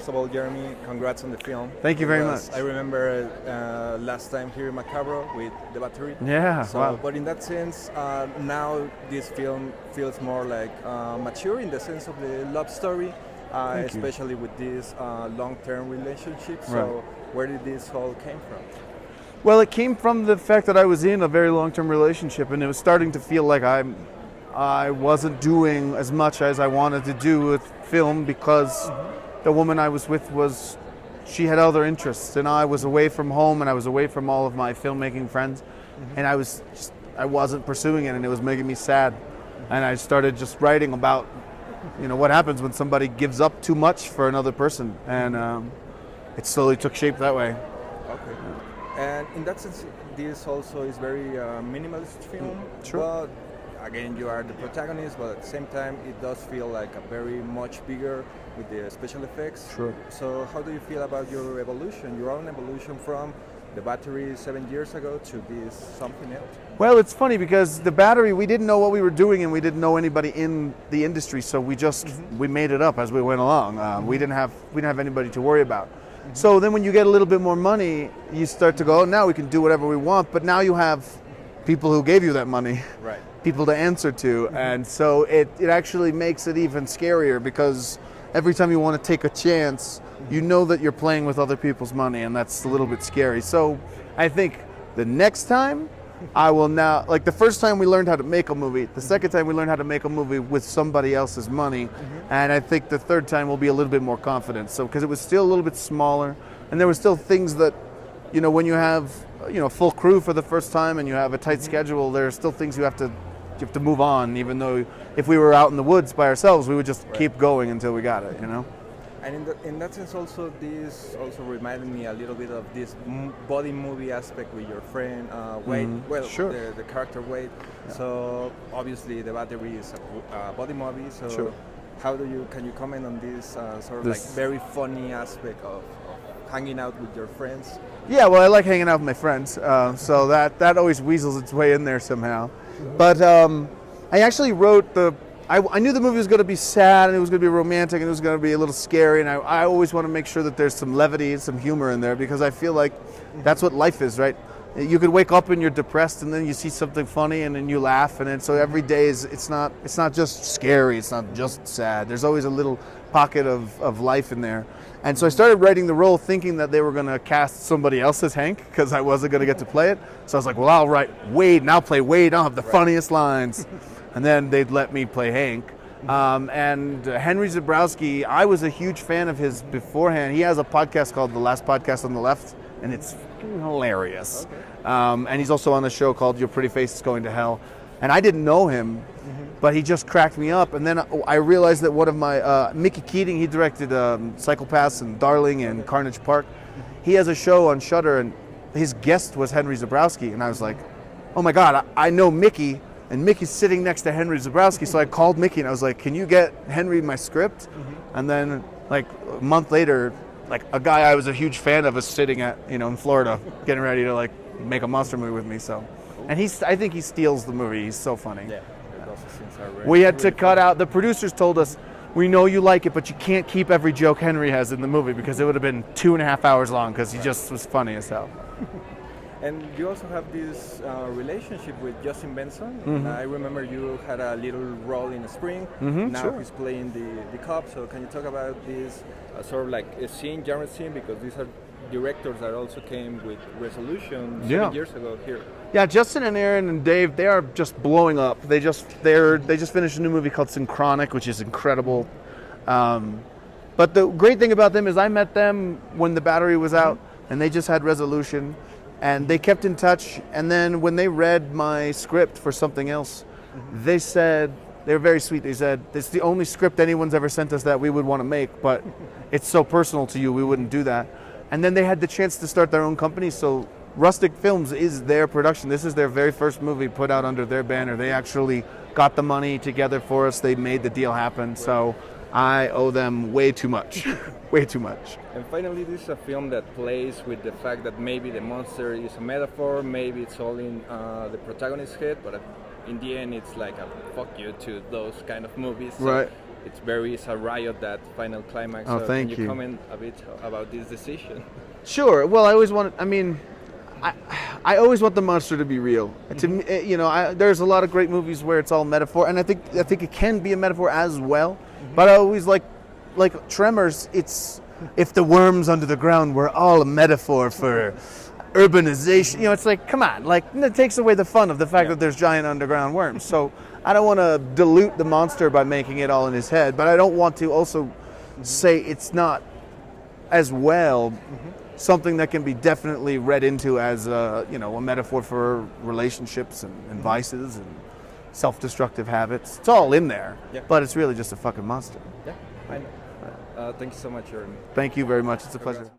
first of all, Jeremy, congrats on the film. Thank you very much. I remember last time here in Macabro with the battery. Yeah, so, wow. But in that sense, now this film feels more like mature in the sense of the love story, especially with this long-term relationship. So Right. where did this all came from? Well, it came from the fact that I was in a very long-term relationship, and it was starting to feel like I wasn't doing as much as I wanted to do with film because the woman I was with she had other interests, and I was away from home, and I was away from all of my filmmaking friends, and I wasn't pursuing it, and it was making me sad. And I started just writing about, what happens when somebody gives up too much for another person, and it slowly took shape that way. Okay. And in that sense, this also is very minimalist film. Sure. But again, you are the protagonist, but at the same time, it does feel like a very much bigger with the special effects. Sure. So how do you feel about your own evolution from the battery 7 years ago to this something else? Well, it's funny because the battery, we didn't know what we were doing, and we didn't know anybody in the industry, so we made it up as we went along. We didn't have anybody to worry about. So then when you get a little bit more money, you start to go, now we can do whatever we want, but now you have people who gave you that money, right? People to answer to, and so it actually makes it even scarier because every time you want to take a chance, you know that you're playing with other people's money, and that's a little bit scary. So I think the next time I will now, like the first time we learned how to make a movie, the second time we learned how to make a movie with somebody else's money, and I think the third time we'll be a little bit more confident. So because it was still a little bit smaller, and there were still things that, when you have, full crew for the first time and you have a tight schedule, there are still things you have to move on, even though if we were out in the woods by ourselves, we would just keep going until we got it, And in that sense also, this also reminded me a little bit of this body movie aspect with your friend Wade, Sure. the character Wade. Yeah. So obviously the battery is a body movie, so sure. Can you comment on this like very funny aspect of hanging out with your friends? Yeah, well, I like hanging out with my friends, so that always weasels its way in there somehow. But I actually wrote I knew the movie was going to be sad, and it was going to be romantic, and it was going to be a little scary, and I always want to make sure that there's some levity and some humor in there, because I feel like that's what life is, right? You could wake up and you're depressed, and then you see something funny, and then you laugh, and then so every day it's not just scary, it's not just sad. There's always a little pocket of life in there. And so I started writing the role thinking that they were going to cast somebody else as Hank, because I wasn't going to get to play it. So I was like, well, I'll write Wade, and I'll play Wade, I'll have the funniest lines. And then they'd let me play Hank. And Henry Zebrowski, I was a huge fan of his beforehand. He has a podcast called The Last Podcast on the Left, and it's hilarious. Okay. And he's also on a show called Your Pretty Face is Going to Hell. And I didn't know him, but he just cracked me up. And then I realized that one of my, Mickey Keating, he directed Psychopaths and Darling and Carnage Park. He has a show on Shudder, and his guest was Henry Zebrowski. And I was like, oh my God, I know Mickey. And Mickey's sitting next to Henry Zebrowski, so I called Mickey and I was like, can you get Henry my script? And then like a month later, like a guy I was a huge fan of was sitting at, in Florida, getting ready to like make a monster movie with me. So, and I think he steals the movie. He's so funny. Yeah, we had to cut out, the producers told us, we know you like it, but you can't keep every joke Henry has in the movie because it would have been 2.5 hours long because he just was funny as hell. And you also have this relationship with Justin Benson. I remember you had a little role in Spring. Now sure. he's playing the cop. So can you talk about this sort of like a genre scene? Because these are directors that also came with Resolution 7 years ago here. Yeah, Justin and Aaron and Dave, they are just blowing up. They just finished a new movie called Synchronic, which is incredible. But the great thing about them is I met them when the battery was out, and they just had Resolution. And they kept in touch, and then when they read my script for something else, they said, they were very sweet, they said, it's the only script anyone's ever sent us that we would want to make, but it's so personal to you, we wouldn't do that. And then they had the chance to start their own company, so Rustic Films is their production. This is their very first movie put out under their banner. They actually got the money together for us, they made the deal happen, so I owe them way too much, way too much. And finally, this is a film that plays with the fact that maybe the monster is a metaphor, maybe it's all in the protagonist's head, but in the end it's like a fuck you to those kind of movies. So right. it's a riot, that final climax. Oh, so thank can you. you comment a bit about this decision? Sure. Well, I always want. I mean, I always want the monster to be real. To me, you know, there's a lot of great movies where it's all metaphor, and I think it can be a metaphor as well. But I always like Tremors. It's if the worms under the ground were all a metaphor for urbanization. You know, it's like, come on, like it takes away the fun of the fact that there's giant underground worms. So I don't want to dilute the monster by making it all in his head, but I don't want to also say it's not as well something that can be definitely read into as a metaphor for relationships and vices and self-destructive habits. It's all in there, but it's really just a fucking monster. Yeah, I know. Thank you so much, Jeremy. Thank you very much. It's a pleasure.